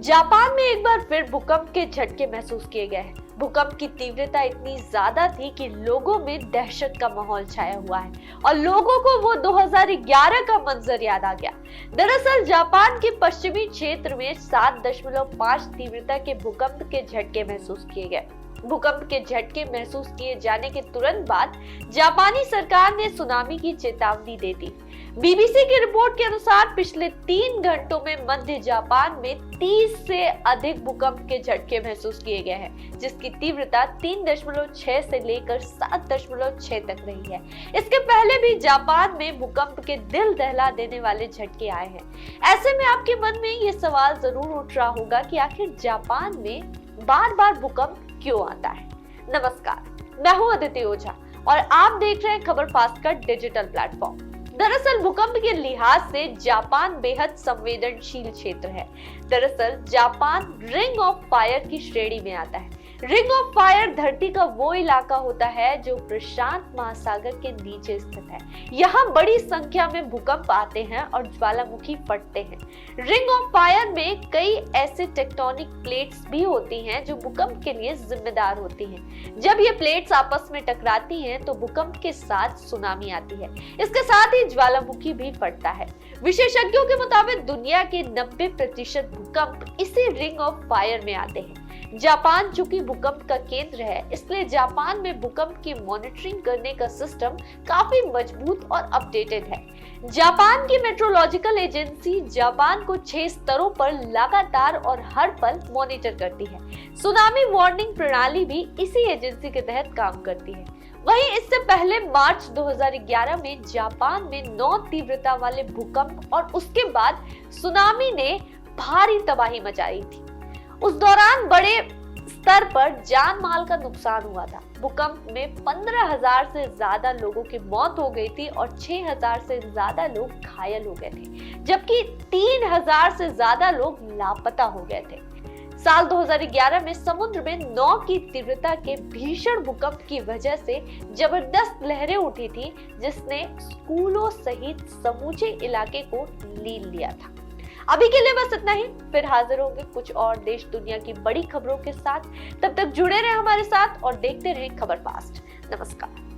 Japan में एक बार फिर भूकंप के झटके महसूस किए गए हैं। भूकंप की तीव्रता इतनी ज्यादा थी कि लोगों में दहशत का माहौल छाया हुआ है और लोगों को वो 2011 का मंजर याद आ गया। दरअसल जापान के पश्चिमी क्षेत्र में 7.5 तीव्रता के भूकंप के झटके महसूस किए गए। भूकंप के झटके महसूस किए जाने के तुरंत बाद जापानी सरकार ने सुनामी की चेतावनी दे दी। बीबीसी की रिपोर्ट के अनुसार पिछले 3 घंटों में मध्य जापान में 30 से अधिक भूकंप के झटके महसूस किए गए हैं, जिसकी तीव्रता 3.6 से लेकर 7.6 तक रही है। इसके पहले भी जापान में भूकंप के दिल दहला देने वाले झटके आए हैं। ऐसे में आपके मन में ये सवाल जरूर उठ रहा होगा कि आखिर जापान में बार बार भूकंप क्यों आता है। नमस्कार, मैं हूं अदिति ओझा और आप देख रहे हैं खबर फास्ट का डिजिटल प्लेटफॉर्म। दरअसल भूकंप के लिहाज से जापान बेहद संवेदनशील क्षेत्र है। दरअसल जापान रिंग ऑफ फायर की श्रेणी में आता है। रिंग ऑफ फायर धरती का वो इलाका होता है जो प्रशांत महासागर के नीचे स्थित है। यहाँ बड़ी संख्या में भूकंप आते हैं और ज्वालामुखी फटते हैं। रिंग ऑफ फायर में कई ऐसे टेक्टोनिक प्लेट्स भी होती हैं जो भूकंप के लिए जिम्मेदार होती हैं। जब ये प्लेट्स आपस में टकराती हैं तो भूकंप के साथ सुनामी आती है। इसके साथ ही ज्वालामुखी भी फटता है। विशेषज्ञों के मुताबिक दुनिया के 90% भूकंप इसी रिंग ऑफ फायर में आते हैं। जापान चूंकि भूकंप का केंद्र है, इसलिए जापान में भूकंप की मॉनिटरिंग करने का सिस्टम काफी मजबूत और अपडेटेड है। जापान की मेट्रोलॉजिकल एजेंसी जापान को 6 स्तरों पर लगातार और हर पल मॉनिटर करती है। सुनामी वार्निंग प्रणाली भी इसी एजेंसी के तहत काम करती है। वहीं इससे पहले मार्च 2011 में जापान में 9 तीव्रता वाले भूकंप और उसके बाद सुनामी ने भारी तबाही मचाई थी। उस दौरान बड़े स्तर पर जान माल का नुकसान हुआ था। भूकंप में 15,000 से ज्यादा लोगों की मौत हो गई थी और 6,000 से ज्यादा लोग घायल हो गए थे, जबकि 3,000 से ज्यादा लोग लापता हो गए थे। साल 2011 में समुद्र में 9 की तीव्रता के भीषण भूकंप की वजह से जबरदस्त लहरें उठी थी, जिसने स्कूलों सहित समूचे इलाके को लील लिया था। अभी के लिए बस इतना ही। फिर हाजिर होंगे कुछ और देश दुनिया की बड़ी खबरों के साथ। तब तक जुड़े रहे हमारे साथ और देखते रहे खबर फास्ट। नमस्कार।